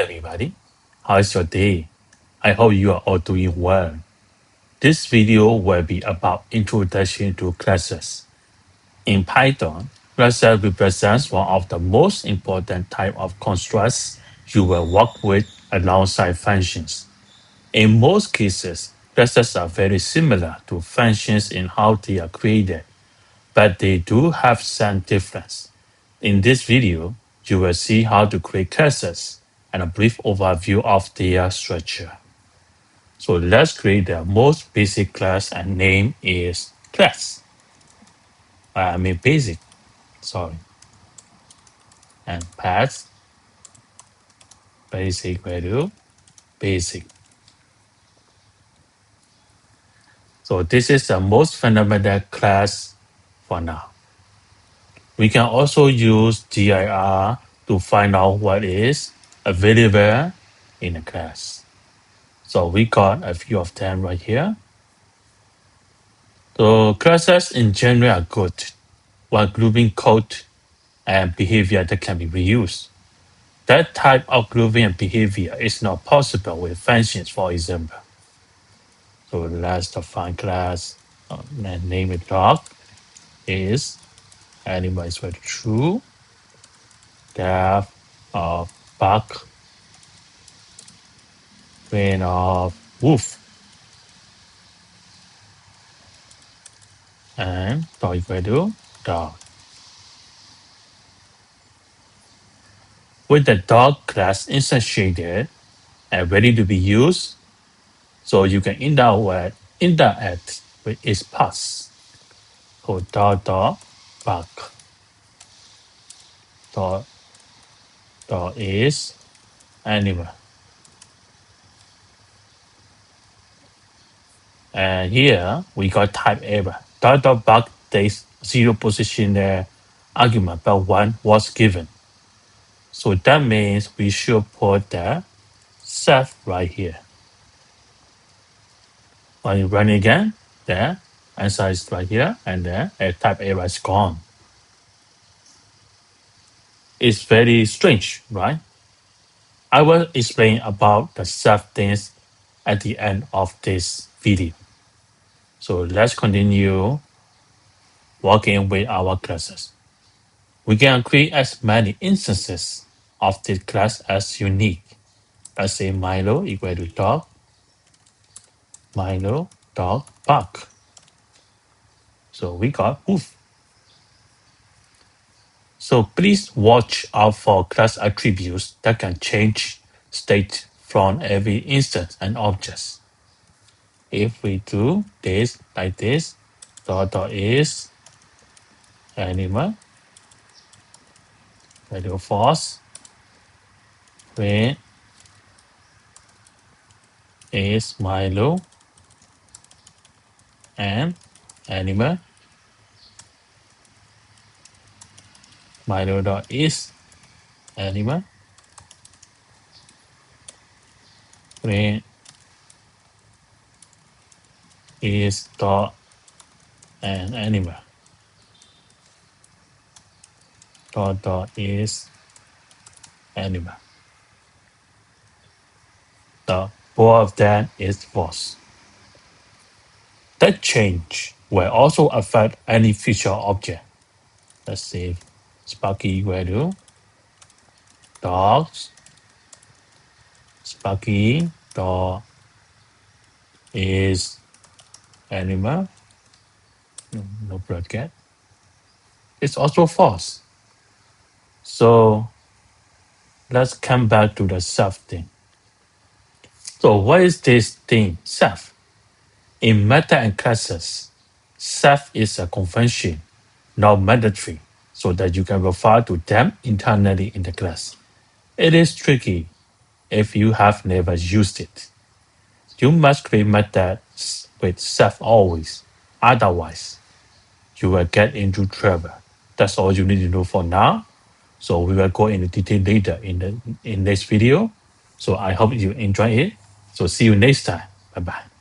everybody, how is your day? I hope you are all doing well. This video will be about introduction to classes. In Python, classes represents one of the most important type of constructs you will work with alongside functions. In most cases, classes are very similar to functions in how they are created, but they do have some difference. In this video, you will see how to create classes and a brief overview of their structure. So let's create the most basic class and name is class. Basic, sorry. And path, basic value, basic. So this is the most fundamental class for now. We can also use dir to find out what is available in a class. So we got a few of them right here. So classes in general are good, while grouping code and behavior that can be reused. That type of grouping and behavior is not possible with functions, for example. So let's define class and name it dog is animal is equal to true, def of buck, train of wolf, and dog equal to dog. With the dog class instantiated and ready to be used, so you can interact with its paths. So dog buck dog is animal. And here we got type error. Buck takes 0 position there argument, but 1 was given. So that means we should put the self right here. When you run again, the answer is right here, and the type error is gone. It's very strange, right? I will explain about the self things at the end of this video. So let's continue working with our classes. We can create as many instances of this class as you need. Let's say Milo equal to dog, Milo dog bark. So we got woof. So please watch out for class attributes that can change state from every instance and objects. If we do this like this, dot is animal, value false, when is Milo, and animal, Milo dot is animal, when is dot and animal, dot is animal. The both of them is false. That change will also affect any future object. Let's say Sparky value dogs, Sparky dog is animal, no bracket. It's also false. So let's come back to the self thing. So what is this thing, self? In meta and classes, self is a convention, not mandatory, so that you can refer to them internally in the class. It is tricky if you have never used it. You must create methods with self always, otherwise you will get into trouble. That's all you need to know for now. So we will go into detail later in next video. So I hope you enjoy it. So see you next time. Bye-bye.